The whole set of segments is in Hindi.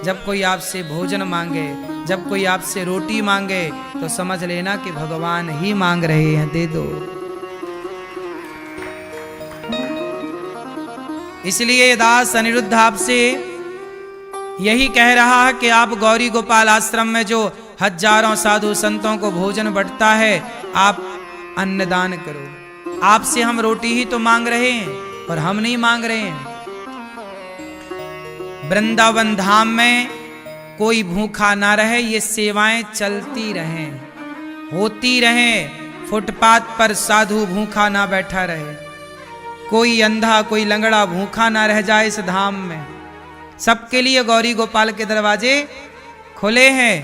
जब कोई आपसे भोजन मांगे, जब कोई आपसे रोटी मांगे, तो समझ लेना कि भगवान ही मांग रहे हैं, दे दो। इसलिए दास अनिरुद्ध आपसे यही कह रहा है कि आप गौरी गोपाल आश्रम में जो हजारों साधु संतों को भोजन बंटता है, आप अन्नदान करो। आपसे हम रोटी ही तो मांग रहे हैं और हम नहीं मांग रहे हैं। वृंदावन धाम में कोई भूखा ना रहे, ये सेवाएं चलती रहें, होती रहें। फुटपाथ पर साधु भूखा ना बैठा रहे, कोई अंधा कोई लंगड़ा भूखा ना रह जाए इस धाम में। सबके लिए गौरी गोपाल के दरवाजे खुले हैं।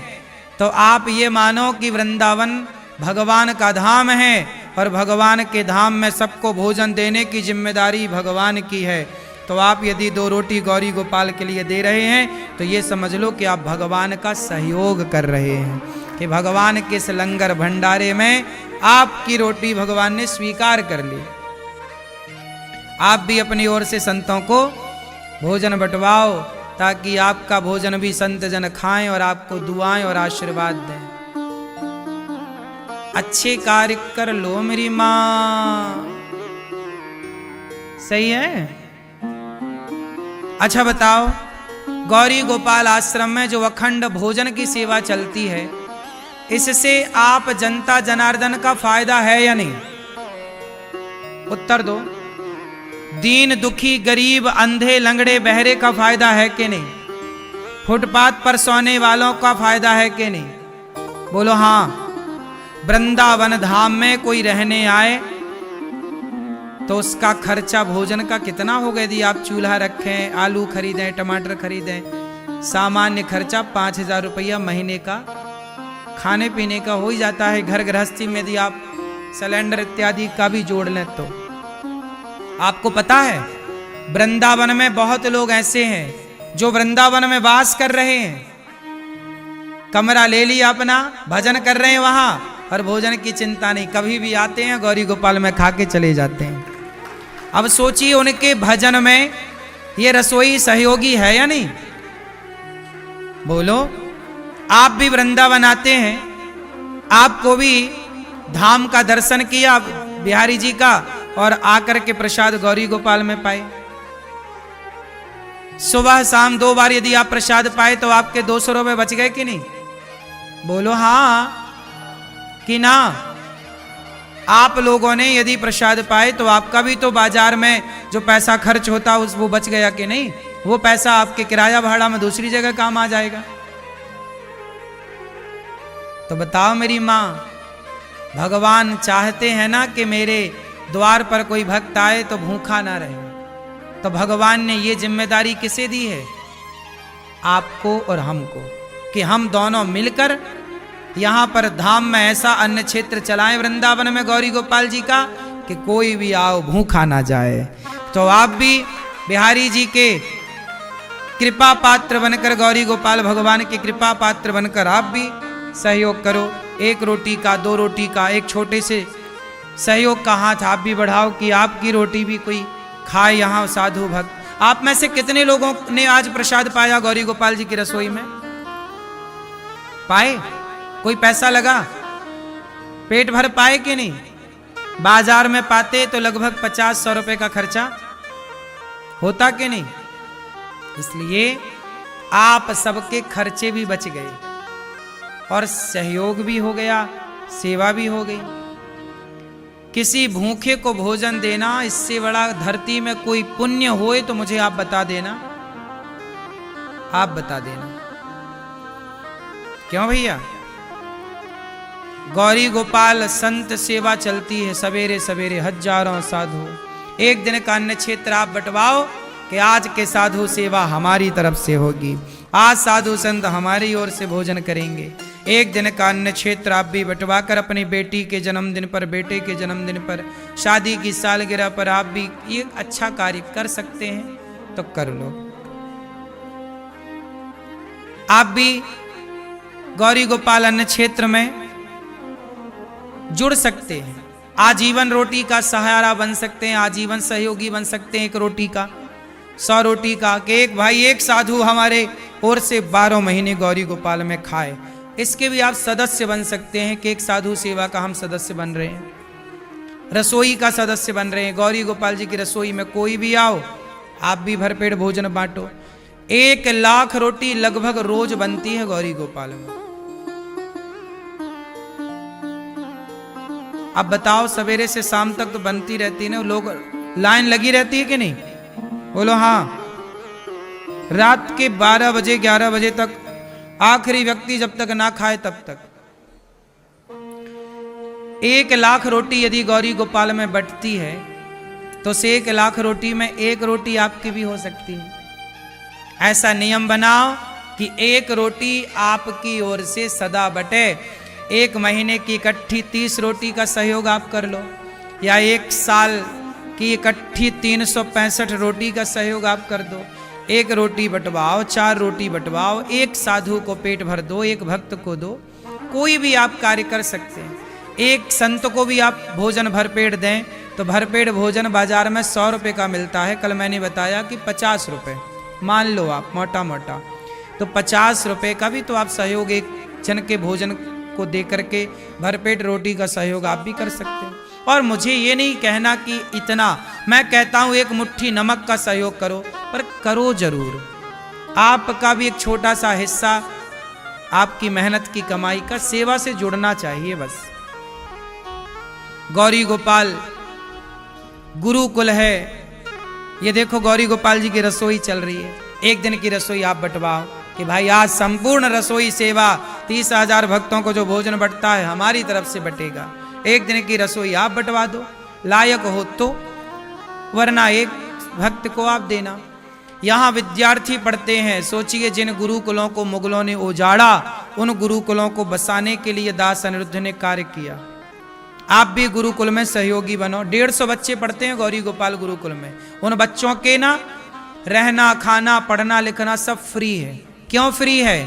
तो आप ये मानो कि वृंदावन भगवान का धाम है और भगवान के धाम में सबको भोजन देने की जिम्मेदारी भगवान की है। तो आप यदि 2 रोटी गौरी गोपाल के लिए दे रहे हैं तो ये समझ लो कि आप भगवान का सहयोग कर रहे हैं, कि भगवान के इस लंगर भंडारे में आपकी रोटी भगवान ने स्वीकार कर ली। आप भी अपनी ओर से संतों को भोजन बंटवाओ, ताकि आपका भोजन भी संत जन खाएं और आपको दुआएं और आशीर्वाद दें। अच्छे कार्य कर लो मेरी मां, सही है। अच्छा बताओ, गौरी गोपाल आश्रम में जो अखंड भोजन की सेवा चलती है, इससे आप जनता जनार्दन का फायदा है या नहीं? उत्तर दो। दीन दुखी गरीब अंधे लंगड़े बहरे का फायदा है कि नहीं? फुटपाथ पर सोने वालों का फायदा है कि नहीं? बोलो हाँ। वृंदावन धाम में कोई रहने आए तो उसका खर्चा भोजन का कितना होगा? यदि आप चूल्हा रखें, आलू खरीदें, टमाटर खरीदें, सामान्य खर्चा 5,000 रुपया महीने का खाने पीने का हो ही जाता है। घर गृहस्थी में यदि आप सिलेंडर इत्यादि का भी जोड़ लें तो आपको पता है वृंदावन में बहुत लोग ऐसे हैं जो वृंदावन में वास कर रहे हैं, कमरा ले लिया अपना, भजन कर रहे हैं वहां और भोजन की चिंता नहीं। कभी भी आते हैं गौरी गोपाल में खा के चले जाते हैं। अब सोचिए उनके भजन में ये रसोई सहयोगी है या नहीं? बोलो। आप भी वृंदावन आते हैं, आपको भी धाम का दर्शन किया बिहारी जी का और आकर के प्रसाद गौरी गोपाल में पाए। सुबह शाम 2 बार यदि आप प्रसाद पाए तो आपके 200 रुपए बच गए कि नहीं? बोलो हाँ कि ना। आप लोगों ने यदि प्रसाद पाए तो आपका भी तो बाजार में जो पैसा खर्च होता उस वो बच गया कि नहीं? वो पैसा आपके किराया भाड़ा में दूसरी जगह काम आ जाएगा। तो बताओ मेरी माँ, भगवान चाहते हैं ना कि मेरे द्वार पर कोई भक्त आए तो भूखा ना रहे। तो भगवान ने ये जिम्मेदारी किसे दी है? आपको और हमको, कि हम दोनों मिलकर यहां पर धाम में ऐसा अन्न क्षेत्र चलाएं वृंदावन में गौरी गोपाल जी का कि कोई भी आओ भूखा ना जाए। तो आप भी बिहारी जी के कृपा पात्र बनकर, गौरी गोपाल भगवान के कृपा पात्र बनकर आप भी सहयोग करो। 1 रोटी का, 2 रोटी का, एक छोटे से सहयोग का हाथ आप भी बढ़ाओ कि आपकी रोटी भी कोई खाए यहाँ साधु भक्त। आप में से कितने लोगों ने आज प्रसाद पाया गौरी गोपाल जी की रसोई में? पाए? कोई पैसा लगा? पेट भर पाए कि नहीं? बाजार में पाते तो लगभग 50-100 रुपए का खर्चा होता कि नहीं? इसलिए आप सबके खर्चे भी बच गए और सहयोग भी हो गया, सेवा भी हो गई। किसी भूखे को भोजन देना, इससे बड़ा धरती में कोई पुण्य होए तो मुझे आप बता देना, आप बता देना। क्यों भैया? गौरी गोपाल संत सेवा चलती है सवेरे सवेरे, हजारों साधु। एक दिन का अन्न क्षेत्र आप बंटवाओ कि आज के साधु सेवा हमारी तरफ से होगी, आज साधु संत हमारी ओर से भोजन करेंगे। एक दिन का अन्न क्षेत्र आप भी बंटवा कर अपनी बेटी के जन्मदिन पर, बेटे के जन्मदिन पर, शादी की सालगिरह पर आप भी ये अच्छा कार्य कर सकते हैं तो कर लो। आप भी गौरी गोपाल अन्न क्षेत्र में जुड़ सकते हैं, आजीवन रोटी का सहारा बन सकते हैं, आजीवन सहयोगी बन सकते हैं। 1 रोटी का, 100 रोटी का, कि एक भाई एक साधु हमारे और से 12 महीने गौरी गोपाल में खाए। इसके भी आप सदस्य बन सकते हैं कि एक साधु सेवा का हम सदस्य बन रहे हैं, रसोई का सदस्य बन रहे हैं। गौरी गोपाल जी की रसोई में कोई भी आओ, आप भी भरपेट भोजन बांटो। 1 लाख रोटी लगभग रोज बनती है गौरी गोपाल में। अब बताओ, सवेरे से शाम तक तो बनती रहती है ना, लोग लाइन लगी रहती है कि नहीं? बोलो हाँ। रात के 12 बजे 11 बजे तक आखिरी व्यक्ति जब तक ना खाए तब तक। 1 लाख रोटी यदि गौरी गोपाल में बटती है तो से 1 लाख रोटी में 1 रोटी आपकी भी हो सकती है। ऐसा नियम बनाओ कि 1 रोटी आपकी ओर से सदा बटे। 1 महीने की इकट्ठी 30 रोटी का सहयोग आप कर लो, या 1 साल की इकट्ठी 365 रोटी का सहयोग आप कर दो। 1 रोटी बंटवाओ, 4 रोटी बंटवाओ, 1 साधु को पेट भर दो, 1 भक्त को दो। कोई भी आप कार्य कर सकते हैं। 1 संत को भी आप भोजन भरपेट दें तो भरपेट भोजन बाजार में 100 रुपये का मिलता है। कल मैंने बताया कि 50 रुपये मान लो आप, मोटा मोटा तो 50 रुपये का भी तो आप सहयोग 1 जन के भोजन को दे करके भरपेट रोटी का सहयोग आप भी कर सकते हैं। और मुझे ये नहीं कहना कि इतना, मैं कहता हूं 1 मुट्ठी नमक का सहयोग करो, पर करो जरूर। आपका भी एक छोटा सा हिस्सा आपकी मेहनत की कमाई का सेवा से जुड़ना चाहिए बस। गौरी गोपाल गुरुकुल है। ये देखो गौरी गोपाल जी की रसोई चल रही है। 1 दिन की रसोई आप बंटवाओ कि भाई आज संपूर्ण रसोई सेवा 30,000 भक्तों को जो भोजन बंटता है हमारी तरफ से बटेगा। 1 दिन की रसोई आप बंटवा दो, लायक हो तो, वरना 1 भक्त को आप देना। यहाँ विद्यार्थी पढ़ते हैं। सोचिए, जिन गुरुकुलों को मुगलों ने उजाड़ा, उन गुरुकुलों को बसाने के लिए दास अनिरुद्ध ने कार्य किया। आप भी गुरुकुल में सहयोगी बनो। 150 बच्चे पढ़ते हैं गौरी गोपाल गुरुकुल में। उन बच्चों के ना रहना, खाना, पढ़ना, लिखना सब फ्री है। क्यों फ्री है?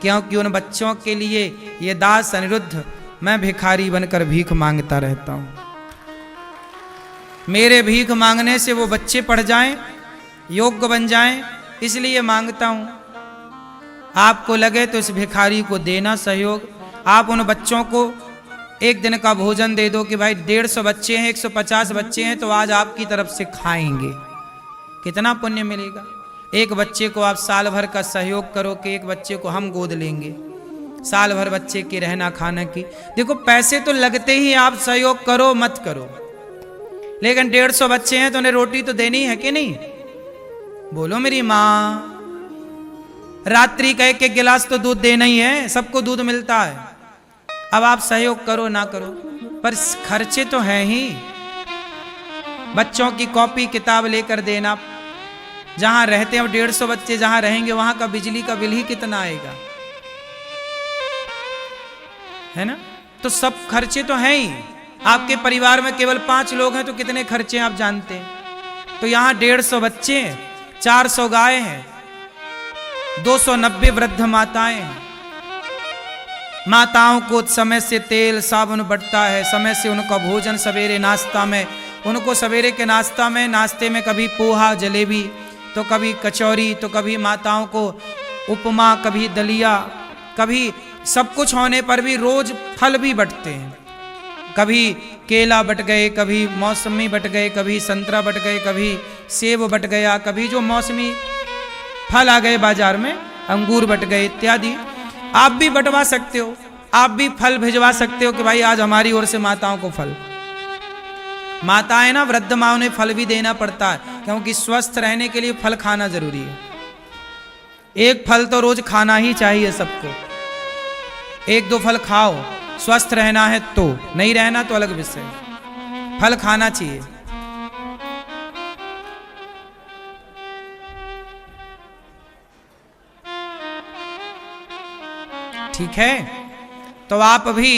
क्योंकि उन बच्चों के लिए ये दास अनिरुद्ध, मैं भिखारी बनकर भीख मांगता रहता हूं। मेरे भीख मांगने से वो बच्चे पढ़ जाएं, योग्य बन जाएं, इसलिए मांगता हूं। आपको लगे तो इस भिखारी को देना सहयोग। आप उन बच्चों को 1 दिन का भोजन दे दो कि भाई 150 बच्चे हैं, 150 बच्चे हैं, तो आज आपकी तरफ से खाएंगे। कितना पुण्य मिलेगा। 1 बच्चे को आप साल भर का सहयोग करो कि 1 बच्चे को हम गोद लेंगे, साल भर बच्चे के रहना खाना की। देखो पैसे तो लगते ही, आप सहयोग करो मत करो, लेकिन 150 बच्चे हैं तो उन्हें रोटी तो देनी है कि नहीं? बोलो मेरी माँ। रात्रि का 1-1 गिलास तो दूध देना ही है, सबको दूध मिलता है। अब आप सहयोग करो ना करो, पर खर्चे तो हैं ही। बच्चों की कॉपी किताब लेकर देना। जहां रहते हैं 150 बच्चे जहां रहेंगे वहां का बिजली का बिल ही कितना आएगा, है ना? तो सब खर्चे तो हैं ही। आपके परिवार में केवल 5 लोग हैं तो कितने खर्चे आप जानते हैं। तो यहां 150 बच्चे हैं, 400 गाय हैं, 290 वृद्ध माताएं हैं। माताओं को समय से तेल साबुन बंटता है, समय से उनका भोजन सवेरे नाश्ता में, उनको सवेरे के नाश्ते में कभी पोहा जलेबी, तो कभी कचौरी, तो कभी माताओं को उपमा, कभी दलिया, कभी सब कुछ होने पर भी रोज फल भी बंटते हैं। कभी केला बट गए, कभी मौसमी बट गए, कभी संतरा बट गए, कभी सेब बट गया, कभी जो मौसमी फल आ गए बाजार में, अंगूर बट गए इत्यादि। आप भी बंटवा सकते हो, आप भी फल भिजवा सकते हो कि भाई आज हमारी ओर से माताओं को फल। माताएं ना, वृद्ध माँ, उन्हें फल भी देना पड़ता है, क्योंकि स्वस्थ रहने के लिए फल खाना जरूरी है। 1 फल तो रोज खाना ही चाहिए सबको। 1-2 फल खाओ, स्वस्थ रहना है तो, नहीं रहना तो अलग विषय। फल खाना चाहिए। ठीक है, तो आप भी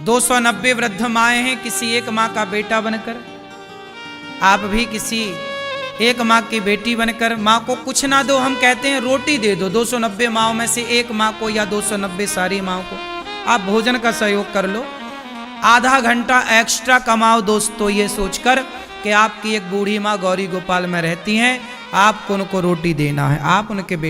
290 वृद्ध माएँ हैं, किसी एक माँ का बेटा बनकर आप भी किसी एक माँ की बेटी बनकर माँ को कुछ ना दो, हम कहते हैं रोटी दे दो। 290 माँओं में से एक माँ को या 290 सारी माँओं को आप भोजन का सहयोग कर लो। आधा घंटा एक्स्ट्रा कमाओ दोस्तों, ये सोचकर कि आपकी एक बूढ़ी माँ गौरी गोपाल में रहती हैं, आपको उनको रोटी देना है, आप उनके बेटे